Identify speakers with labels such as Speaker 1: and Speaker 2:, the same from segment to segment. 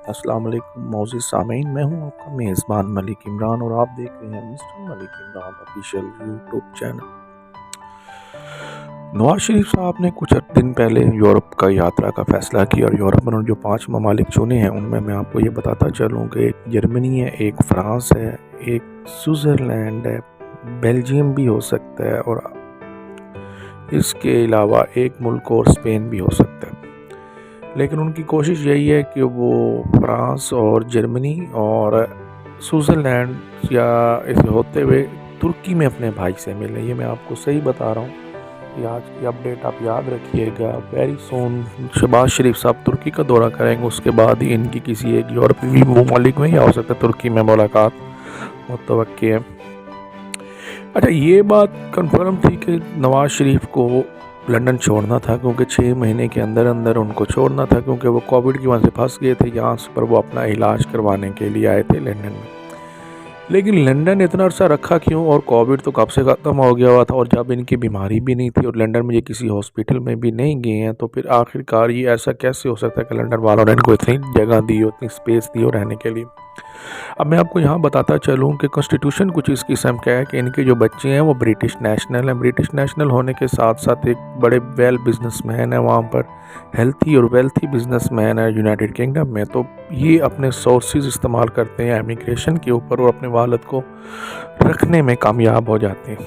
Speaker 1: अस्सलाम वालेकुम मौजूद सामीन, मैं हूं आपका मेज़बान मलिक इमरान और आप देख रहे हैं mister Malik Imran official YouTube channel. Nawaz Sharif साहब ने कुछ दिन पहले यूरोप का यात्रा का फ़ैसला किया और यूरोप में जो 5 ममालिक चुने हैं उनमें मैं आपको ये बताता चलूँ कि एक जर्मनी है, एक फ़्रांस है, एक स्विट्ज़रलैंड है, बेल्जियम भी हो सकता है और इसके अलावा एक मुल्क और स्पेन भी हो सकता है। लेकिन उनकी कोशिश यही है कि वो फ्रांस और जर्मनी और स्विट्ज़रलैंड या ऐसे होते हुए तुर्की में अपने भाई से मिले। ये मैं आपको सही बता रहा हूँ कि आज की अपडेट आप याद रखिएगा। वेरी सून शहबाज शरीफ साहब तुर्की का दौरा करेंगे, उसके बाद ही इनकी किसी एक यूरोपीय ममालिक में या हो सकता है तुर्की में मुलाकात मुतवक्की है। अच्छा, ये बात कंफर्म थी कि नवाज शरीफ को लंदन छोड़ना था, क्योंकि 6 महीने के अंदर अंदर उनको छोड़ना था, क्योंकि वो कोविड की वजह से फंस गए थे। यहाँ पर वो अपना इलाज करवाने के लिए आए थे लंदन में। लेकिन लंदन इतना अर्सा रखा क्यों, और कोविड तो कब से ख़त्म हो गया हुआ था और जब इनकी बीमारी भी नहीं थी और लंदन में ये किसी हॉस्पिटल में भी नहीं गए हैं, तो फिर आखिरकार ये ऐसा कैसे हो सकता है कि लंदन वालों ने इनको इतनी जगह दी हो, इतनी स्पेस दी हो रहने के लिए। अब मैं आपको यहाँ बताता चलूँ कि कॉन्स्टिट्यूशन कुछ इस किस्म का है कि इनके जो बच्चे हैं वो ब्रिटिश नेशनल हैं। ब्रिटिश नेशनल होने के साथ साथ एक बड़े वेल बिजनेसमैन है, वहाँ पर हेल्थी और वेल्थी बिजनेसमैन है यूनाइटेड किंगडम में। तो ये अपने सोर्सेज इस्तेमाल करते हैं इमिग्रेशन के ऊपर और अपने वालिद को रखने में कामयाब हो जाते हैं,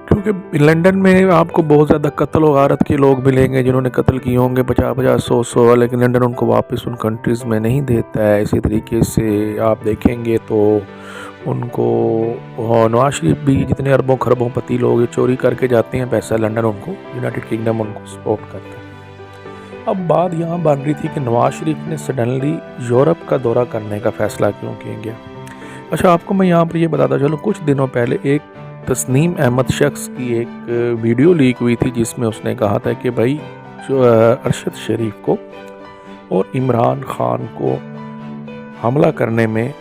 Speaker 1: क्योंकि लंदन में आपको बहुत ज़्यादा कत्ल और गारत के लोग मिलेंगे जिन्होंने कत्ल किए होंगे 50-50 100-100, लेकिन लंदन उनको वापस उन कंट्रीज़ में नहीं देता है। इसी तरीके से आप देखेंगे तो उनको नवाज शरीफ भी जितने अरबों खरबों पति लोग चोरी करके जाते हैं पैसा, लंदन उनको यूनाइटेड किंगडम उनको सपोर्ट करता है। अब बात यहाँ बन रही थी कि नवाज शरीफ ने सडनली यूरोप का दौरा करने का फ़ैसला क्यों किया गया। अच्छा, आपको मैं यहाँ पर ये बताता चलूँ, कुछ दिनों पहले एक तस्नीम अहमद शख्स की एक वीडियो लीक हुई थी जिसमें उसने कहा था कि भाई जो अरशद शरीफ को और इमरान खान को हमला करने में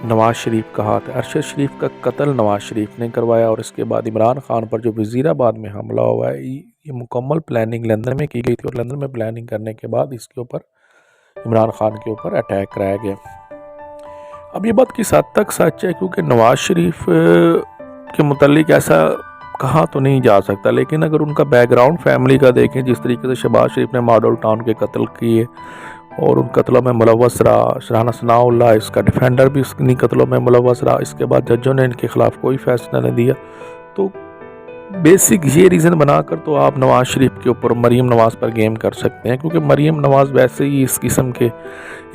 Speaker 1: नवाज शरीफ का हाथ है। अरशद शरीफ का कत्ल नवाज शरीफ ने करवाया और इसके बाद इमरान खान पर जो वज़ीराबाद में हमला हुआ है, ये मुकम्मल प्लानिंग लंदन में की गई थी और लंदन में प्लानिंग करने के बाद इसके ऊपर इमरान खान के ऊपर अटैक कराया गया। अब ये बात किस हद तक सच है, क्योंकि नवाज शरीफ के मुतालिक ऐसा कहा तो नहीं जा सकता, लेकिन अगर उनका बैकग्राउंड फैमिली का देखें, जिस तरीके से शहबाज शरीफ ने मॉडल टाउन के कत्ल किए और उन कत्लों में मुलव्वस रहा, राना सनाउल्लाह इसका डिफेंडर भी इन्हीं कत्लों में मुलव्वस रहा, इसके बाद जजों ने इनके खिलाफ कोई फैसला नहीं दिया, तो बेसिक ये रीज़न बनाकर तो आप नवाज़ शरीफ के ऊपर मरीम नवाज़ पर गेम कर सकते हैं, क्योंकि मरीम नवाज़ वैसे ही इस किस्म के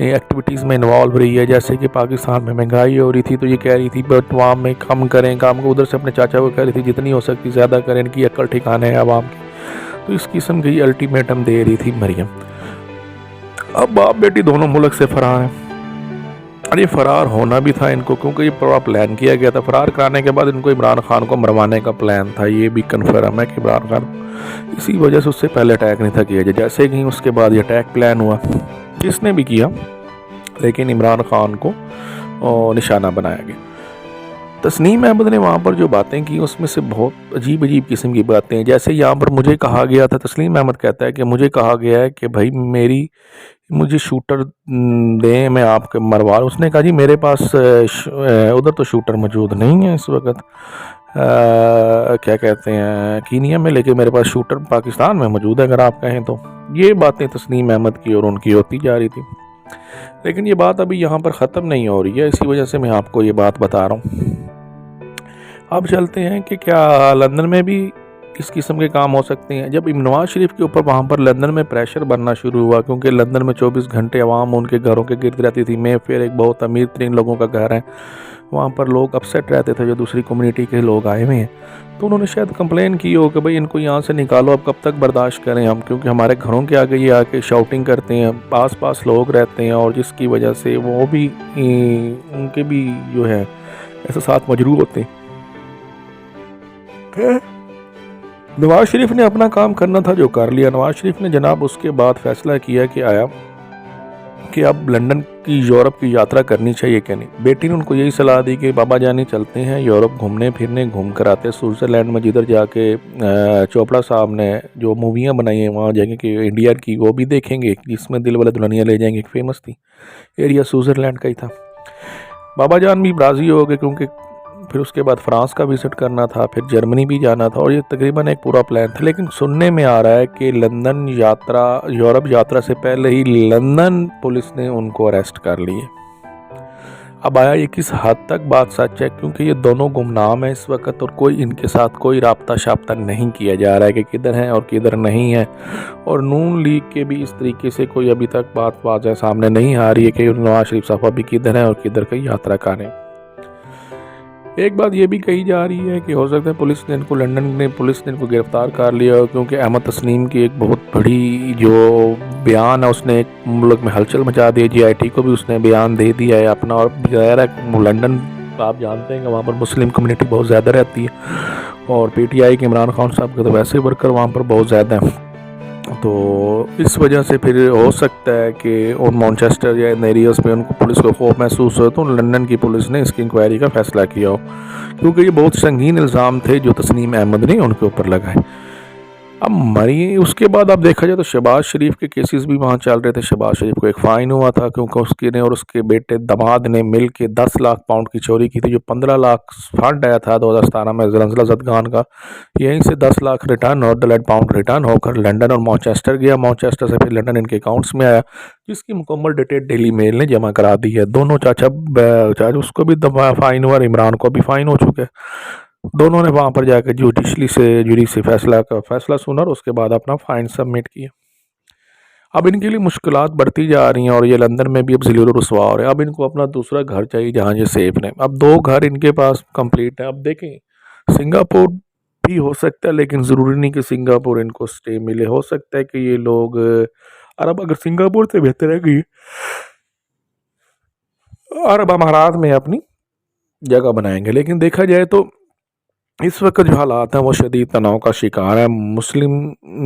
Speaker 1: एक्टिविटीज़ में इन्वॉल्व रही है। जैसे कि पाकिस्तान में महंगाई हो रही थी तो ये कह रही थी बट वहाँ में कम करें काम को, उधर से अपने चाचा को कह रही थी जितनी हो सकती ज़्यादा करें, इनकी अक्ल ठिकाने है आवाम की। तो इस किस्म की अल्टीमेटम दे रही थी मरीम। अब बाप बेटी दोनों मुल्क से फरार हैं और ये फ़रार होना भी था इनको, क्योंकि ये पूरा प्लान किया गया था। फ़रार कराने के बाद इनको इमरान खान को मरवाने का प्लान था। ये भी कन्फर्म है कि इमरान खान इसी वजह से उससे पहले अटैक नहीं था किया जाए, जैसे कि उसके बाद ये अटैक प्लान हुआ, जिसने भी किया, लेकिन इमरान खान को निशाना बनाया गया। तस्नीम अहमद ने वहाँ पर जो बातें की उसमें से बहुत अजीब अजीब किस्म की बातें हैं। जैसे यहाँ पर मुझे कहा गया था, तस्नीम अहमद कहता है कि मुझे कहा गया है कि भाई मुझे शूटर दें, मैं आपके मरवा। उसने कहा जी मेरे पास उधर तो शूटर मौजूद नहीं है इस वक्त, क्या कहते हैं कीनिया में, लेकिन मेरे पास शूटर पाकिस्तान में मौजूद है अगर आप कहें तो। ये बातें तस्नीम अहमद की और उनकी होती जा रही थी, लेकिन ये बात अभी यहाँ पर ख़त्म नहीं हो रही है, इसी वजह से मैं आपको ये बात बता रहा हूँ। अब चलते हैं कि क्या लंदन में भी इस किस्म के काम हो सकते हैं। जब नवाज शरीफ के ऊपर वहाँ पर लंदन में प्रेशर बनना शुरू हुआ, क्योंकि लंदन में 24 घंटे आवाम उनके घरों के गिर्द रहती थी। मैं फिर एक बहुत अमीर तरीन लोगों का घर है, वहाँ पर लोग अपसेट रहते थे जो दूसरी कम्युनिटी के लोग आए हुए हैं, तो उन्होंने शायद कंप्लेन की हो कि भाई इनको यहाँ से निकालो, अब कब तक बर्दाश्त करें हम, क्योंकि हमारे घरों के आगे ये आके शाउटिंग करते हैं, पास पास लोग रहते हैं, और जिसकी वजह से वो भी उनके भी जो है ऐसे साथ मजरूह होते हैं। नवाज शरीफ ने अपना काम करना था जो कर लिया। नवाज शरीफ ने जनाब उसके बाद फैसला किया कि आया कि अब लंदन की यूरोप की यात्रा करनी चाहिए क्या नहीं। बेटी ने उनको यही सलाह दी कि बाबा जानी चलते हैं यूरोप घूमने फिरने, घूम कर आते हैं स्विट्ज़रलैंड में, जिधर जाके चोपड़ा साहब ने जो मूवियाँ बनाई हैं वहाँ जाएंगे कि इंडिया की वो भी देखेंगे, जिसमें दिल वाले दुल्हनिया ले जाएंगे, एक फेमस थी, एरिया स्विट्ज़रलैंड का ही था। बाबा जान भी राज़ी हो गए क्योंकि फिर उसके बाद फ्रांस का विज़िट करना था, फिर जर्मनी भी जाना था, और ये तकरीबन एक पूरा प्लान था। लेकिन सुनने में आ रहा है कि लंदन यात्रा, यूरोप यात्रा से पहले ही लंदन पुलिस ने उनको अरेस्ट कर लिए। अब आया ये किस हद तक बात सच है, क्योंकि ये दोनों गुमनाम हैं इस वक्त और कोई इनके साथ कोई राब्ता शाब्ता नहीं किया जा रहा है कि किधर हैं और किधर नहीं है। और नून लीग के भी इस तरीके से कोई अभी तक बात वाज़ह सामने नहीं आ रही है कि नवाज शरीफ साहब अभी किधर हैं और किधर की यात्रा कर रहे हैं। एक बात ये भी कही जा रही है कि हो सकता है पुलिस ने इनको, लंदन ने पुलिस ने इनको गिरफ़्तार कर लिया, क्योंकि अहमद तस्नीम की एक बहुत बड़ी जो बयान है उसने एक मुल्क में हलचल मचा दी। GIT को भी उसने बयान दे दिया है अपना। और ज़ाहिर है लंदन आप जानते हैं कि वहाँ पर मुस्लिम कम्युनिटी बहुत ज़्यादा रहती है और PTI के इमरान खान साहब के तो वैसे वर्कर वहाँ पर बहुत ज़्यादा हैं, तो इस वजह से फिर हो सकता है कि उन मैनचेस्टर या इन एरियाज़ में उनको पुलिस को खौफ महसूस हो, तो लंदन की पुलिस ने इसकी इंक्वायरी का फ़ैसला किया हो, क्योंकि ये बहुत संगीन इल्ज़ाम थे जो तस्नीम अहमद ने उनके ऊपर लगाए। अब मरी उसके बाद आप देखा जाए तो शहबाज शरीफ के केसेस भी वहाँ चल रहे थे। शहबाज शरीफ को एक फ़ाइन हुआ था क्योंकि उसके ने और उसके बेटे दामाद ने मिल के 10 लाख पाउंड की चोरी की थी। जो 15 लाख फंड आया था 2017 में जलंधर जदगान का, यहीं से 10 लाख रिटर्न नॉर्दरलैंड पाउंड रिटर्न होकर लंदन और मैनचेस्टर गया। मैनचेस्टर से फिर लंदन इनके अकाउंट्स में आया, जिसकी मुकम्मल डिटेल डेली मेल ने जमा करा दी है। दोनों चाचा उसको भी फ़ाइन हुआ, इमरान को भी फ़ाइन हो चुके हैं। दोनों ने वहाँ पर जाकर जुरी से फैसला सुना और उसके बाद अपना फाइन सबमिट किया। अब इनके लिए मुश्किलात बढ़ती जा रही हैं और ये लंदन में भी अब ज़लील रुसवा हो रहे हैं। अब इनको अपना दूसरा घर चाहिए जहाँ ये सेफ रहें। अब 2 घर इनके पास कंप्लीट है। अब देखें सिंगापुर भी हो सकता है, लेकिन ज़रूरी नहीं कि सिंगापुर इनको स्टे मिले। हो सकता है कि ये लोग अरब, अगर सिंगापुर से बेहतर है कि अरब अमारात में अपनी जगह बनाएंगे। लेकिन देखा जाए तो इस वक्त जो हालात हैं वो शदीद तनाव का शिकार है। मुस्लिम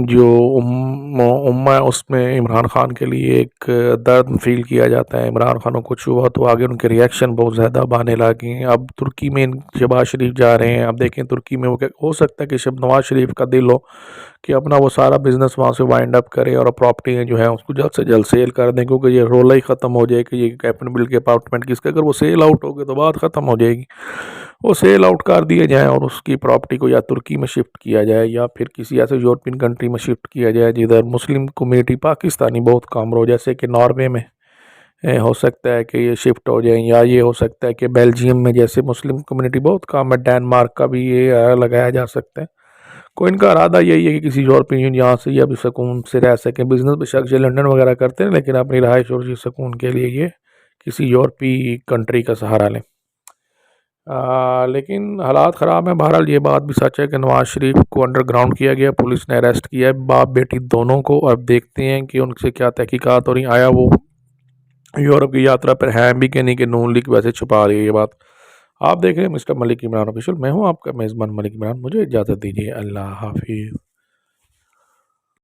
Speaker 1: जो उम्मा है उसमें इमरान खान के लिए एक दर्द फील किया जाता है। इमरान खान को कुछ हुआ तो आगे उनके रिएक्शन बहुत ज़्यादा आने लगे हैं। अब तुर्की में शहबाज शरीफ जा रहे हैं। अब देखें तुर्की में वो हो सकता है कि नवाज शरीफ का दिल हो कि अपना वो सारा बिज़नेस वहाँ से वाइंड अप करे और प्रॉपर्टी जो है उसको जल्द से जल्द सेल कर दें, क्योंकि ये रोला ही ख़त्म हो जाए कि ये कैप्टन बिल के अपार्टमेंट किसके, अगर वो सेल आउट हो गए तो बात ख़त्म हो जाएगी। वो सेल आउट कर दिए जाएँ और उसकी प्रॉपर्टी को या तुर्की में शिफ्ट किया जाए या फिर किसी ऐसे यूरोपियन कंट्री में शिफ्ट किया जाए जिधर मुस्लिम कम्युनिटी पाकिस्तानी बहुत कम हो, जैसे कि नॉर्वे में हो सकता है कि ये शिफ्ट हो जाए, या ये हो सकता है कि बेल्जियम में जैसे मुस्लिम कम्युनिटी बहुत कम है, डेनमार्क का भी ये लगाया जा सकता है। कोई इनका इरादा यही है कि किसी यूरोपियन यूनियन यहाँ से या भी सुकून से रह सकें। बिजनेस बेशक ये लंदन वगैरह करते हैं, लेकिन अपनी रहाइश और सुकून के लिए ये किसी यूरोपीय कंट्री का सहारा लें। लेकिन हालात ख़राब हैं। बहरहाल ये बात भी सच है कि नवाज शरीफ को अंडरग्राउंड किया गया, पुलिस ने अरेस्ट किया है बाप बेटी दोनों को। अब देखते हैं कि उनसे क्या तहकीकात हो रही। आया वो यूरोप की यात्रा पर हैं भी कि नहीं, कि नून लीग वैसे छुपा रही है ये बात। आप देख रहे हैं मिस्टर मलिक इमरान ऑफिशियल। मैं हूँ आपका मेज़बान मलिक इमरान। मुझे इजाज़त दीजिए। अल्लाह हाफिज़।